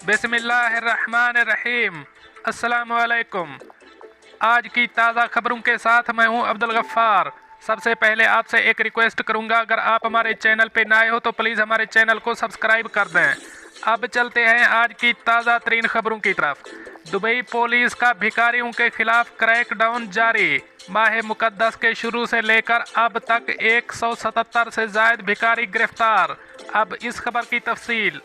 बिस्मिल्लाहिर्रहमानिर्रहीम। अस्सलाम वालेकुम। आज की ताज़ा खबरों के साथ मैं हूं अब्दुल गफ्फार। सबसे पहले आपसे एक रिक्वेस्ट करूंगा, अगर आप हमारे चैनल पे नए हो तो प्लीज़ हमारे चैनल को सब्सक्राइब कर दें। अब चलते हैं आज की ताज़ा तरीन खबरों की तरफ। दुबई पुलिस का भिखारियों के खिलाफ क्रैकडाउन जारी। माह मुकद्दस के शुरू से लेकर अब तक 177 से ज़ायद भिखारी गिरफ्तार। अब इस खबर की तफसील।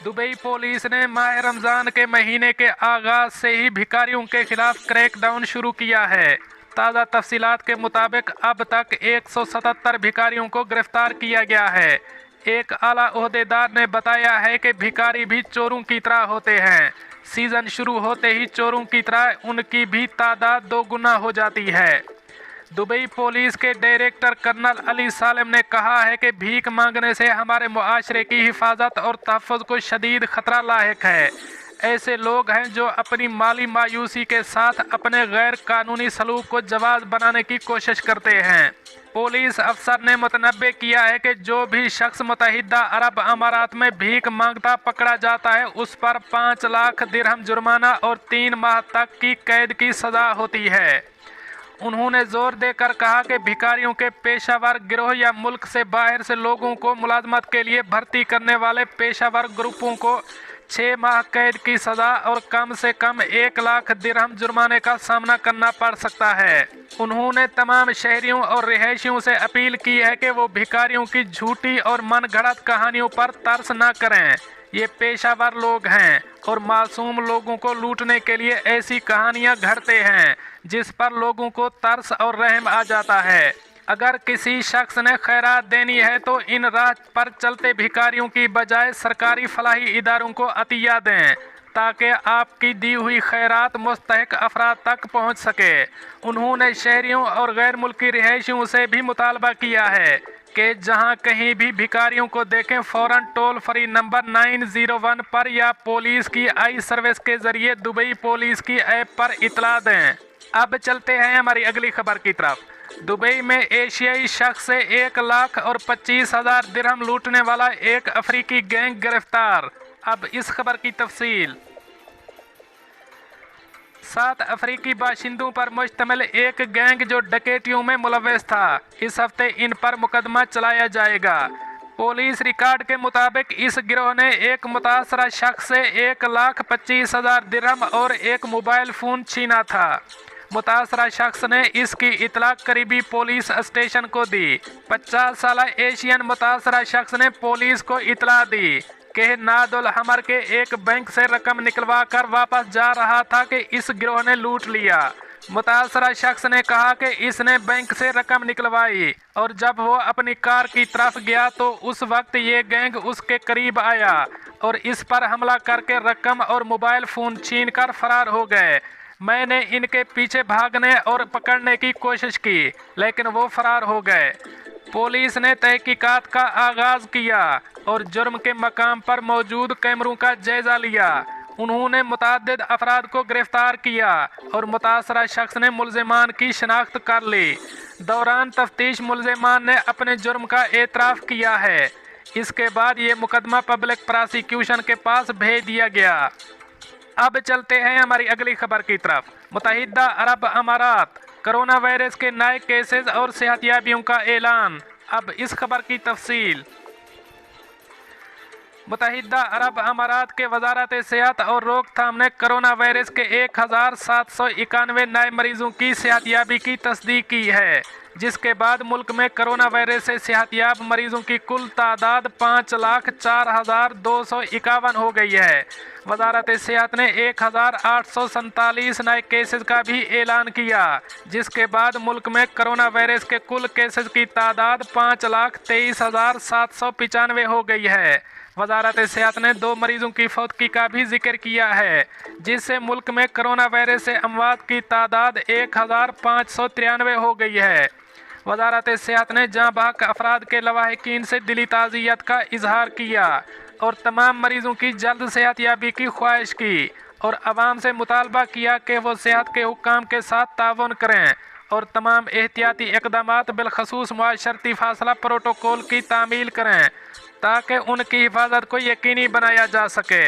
दुबई पुलिस ने माह रमज़ान के महीने के आगाज़ से ही भिखारियों के खिलाफ क्रैकडाउन शुरू किया है। ताज़ा तफसीलात के मुताबिक अब तक 177 भिखारियों को गिरफ्तार किया गया है। एक आला ओहदेदार ने बताया है कि भिखारी भी चोरों की तरह होते हैं। सीज़न शुरू होते ही चोरों की तरह उनकी भी तादाद 2 गुना हो जाती है। दुबई पुलिस के डायरेक्टर कर्नल अली सालिम ने कहा है कि भीख मांगने से हमारे मुआशरे की हिफाजत और तहफ़्फ़ुज़ को शदीद ख़तरा लाहिक है। ऐसे लोग हैं जो अपनी माली मायूसी के साथ अपने गैर कानूनी सलूक को जवाज़ बनाने की कोशिश करते हैं। पुलिस अफसर ने मुतनब्बे किया है कि जो भी शख्स मुत्तहिदा अरब अमारात में भीख मांगता पकड़ा जाता है उस पर 5 लाख दिरहम जुर्माना और 3 माह तक की कैद की सज़ा होती है। उन्होंने जोर देकर कहा कि भिखारियों के पेशावर गिरोह या मुल्क से बाहर से लोगों को मुलाजमत के लिए भर्ती करने वाले पेशावर ग्रुपों को 6 माह कैद की सज़ा और कम से कम 1 लाख दिरहम जुर्माने का सामना करना पड़ सकता है। उन्होंने तमाम शहरियों और रिहायशियों से अपील की है कि वो भिखारियों की झूठी और मन गढ़ंत कहानियों पर तरस न करें। ये पेशावर लोग हैं और मासूम लोगों को लूटने के लिए ऐसी कहानियां घड़ते हैं जिस पर लोगों को तरस और रहम आ जाता है। अगर किसी शख्स ने खैरात देनी है तो इन राह पर चलते भिखारियों की बजाय सरकारी फलाही इदारों को अतिया दें ताकि आपकी दी हुई खैरात मुस्तहिक अफराद तक पहुंच सके। उन्होंने शहरियों और गैर मुल्की रिहायशियों से भी मुतालबा किया है कि जहां कहीं भी भिखारियों को देखें फ़ौरन टोल फ्री नंबर 901 पर या पुलिस की आई सर्विस के ज़रिए दुबई पुलिस की ऐप पर इतला दें। अब चलते हैं हमारी अगली खबर की तरफ। दुबई में एशियाई शख्स से 1,25,000 दिरहम लूटने वाला एक अफ्रीकी गैंग गिरफ्तार। अब इस खबर की तफसील। 7 अफ्रीकी बाशिंदों पर मुश्तमिल एक गैंग जो डकैतियों में मुलव्वस था, इस हफ्ते इन पर मुकदमा चलाया जाएगा। पुलिस रिकॉर्ड के मुताबिक इस गिरोह ने एक मुतासरा शख्स से 1,25,000 दिरहम और एक मोबाइल फ़ोन छीना था। मुतासरा शख्स ने इसकी इतला करीबी पुलिस स्टेशन को दी। 50 साला एशियन मुतासरा शख्स ने पुलिस को इतला दी कि नादुल हमर के एक बैंक से रकम निकलवा कर वापस जा रहा था कि इस गिरोह ने लूट लिया। मुतासरा शख्स ने कहा कि इसने बैंक से रकम निकलवाई और जब वो अपनी कार की तरफ गया तो उस वक्त ये गैंग उसके करीब आया और इस पर हमला करके रकम और मोबाइल फ़ोन छीन कर फरार हो गए। मैंने इनके पीछे भागने और पकड़ने की कोशिश की लेकिन वो फरार हो गए। पुलिस ने तहकीकात का आगाज़ किया और जुर्म के मकाम पर मौजूद कैमरों का जायज़ा लिया। उन्होंने मुतअद्दिद अफराद को गिरफ्तार किया और मुतासरा शख्स ने मुल्ज़िमान की शनाख्त कर ली। दौरान तफ्तीश मुल्ज़िमान ने अपने जुर्म का एतराफ़ किया है। इसके बाद ये मुकदमा पब्लिक प्रोसिक्यूशन के पास भेज दिया गया। अब चलते हैं हमारी अगली खबर की तरफ। मुत्तहिदा अरब अमारात, कोरोना वायरस के नए केसेस और सेहतियाबियों का ऐलान। अब इस खबर की तफसील। मुत्तहिदा अरब अमारात के वजारत सेहत और रोकथाम ने कोरोना वायरस के 1,791 नए मरीजों की सेहतियाबी की तस्दीक की है, जिसके बाद मुल्क में कोरोना वायरस से सेहतियाब मरीजों की कुल तादाद 5,04,251 हो गई है। वजारत सेहत ने 1,847 नए केसेस का भी ऐलान किया, जिसके बाद मुल्क में कोरोना वायरस के कुल केसेस की तादाद 5,23,795 हो गई है। वजारत सेहत ने 2 मरीजों की फौतगी का भी जिक्र किया है, जिससे मुल्क में कोरोना वायरस से अमवात की तादाद 1,593 हो गई है। वजारत सेहत ने जाँ बहक अफराद के लवाहिकीन से दिली ताज़ियत का इजहार किया और तमाम मरीजों की जल्द सेहतियाबी की ख्वाहिश की और आवाम से मुतालबा किया कि वो सेहत के हुक्काम के साथ ताउन करें और तमाम एहतियाती इक़दामात बिलखसूस मुआशरती फासला प्रोटोकॉल की तामील करें ताकि उनकी हिफाजत को यकीनी बनाया जा सके।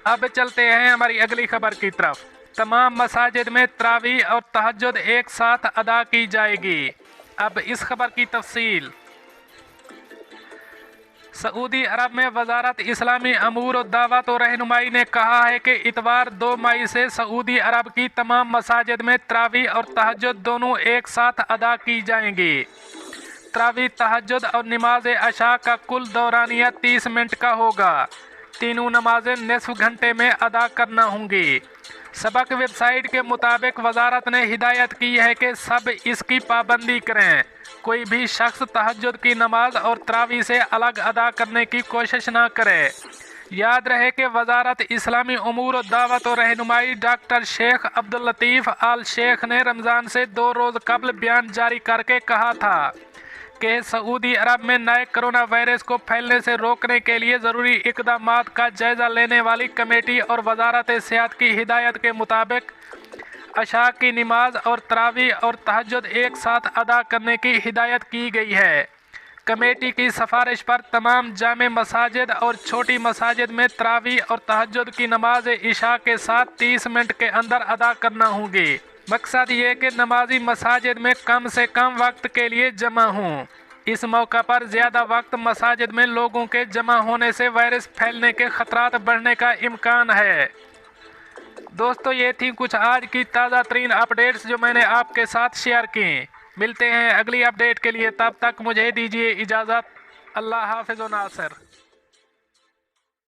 अब चलते हैं हमारी अगली खबर की तरफ। तमाम मसाजिद में तरावी और तहज्जुद एक साथ अदा की जाएगी। अब इस खबर की तफसील। सऊदी अरब में वजारत इस्लामी अमूर और दावत और रहनुमाई ने कहा है कि इतवार 2 मई से सऊदी अरब की तमाम मसाजिद में तरावी और तहज्जुद दोनों एक साथ अदा की जाएंगी। तरावी, तहज्जुद और नमाज अशा का कुल दौरानिया 30 मिनट का होगा। तीनों नमाजें निस्फ घंटे में अदा करना होंगी। सबक वेबसाइट के मुताबिक वजारत ने हिदायत की है कि सब इसकी पाबंदी करें। कोई भी शख्स तहज्जुद की नमाज और तरावी से अलग अदा करने की कोशिश ना करे। याद रहे कि वजारत इस्लामी उमूर और दावत और रहनुमाई डॉक्टर शेख अब्दुल लतीफ़ आल शेख ने रमज़ान से 2 रोज़ कबल बयान जारी करके कहा था कि सऊदी अरब में नए कोरोना वायरस को फैलने से रोकने के लिए ज़रूरी इक़दामात का जायज़ा लेने वाली कमेटी और वजारत सेहत की हिदायत के मुताबिक अशा की नमाज और तरावी और तहज्जुद एक साथ अदा करने की हिदायत की गई है। कमेटी की सिफारिश पर तमाम जामे मसाजिद और छोटी मसाजिद में तरावी और तहज्जुद की नमाज इशा के साथ 30 मिनट के अंदर अदा करना होगी। मकसद ये कि नमाजी मसाजिद में कम से कम वक्त के लिए जमा हों। इस मौका पर ज़्यादा वक्त मसाजिद में लोगों के जमा होने से वायरस फैलने के खतरात बढ़ने का इम्कान है। दोस्तों, ये थी कुछ आज की ताज़ा तरीन अपडेट्स जो मैंने आपके साथ शेयर की। मिलते हैं अगली अपडेट के लिए, तब तक मुझे दीजिए इजाज़त। अल्लाह हाफ़िज़ व नासिर।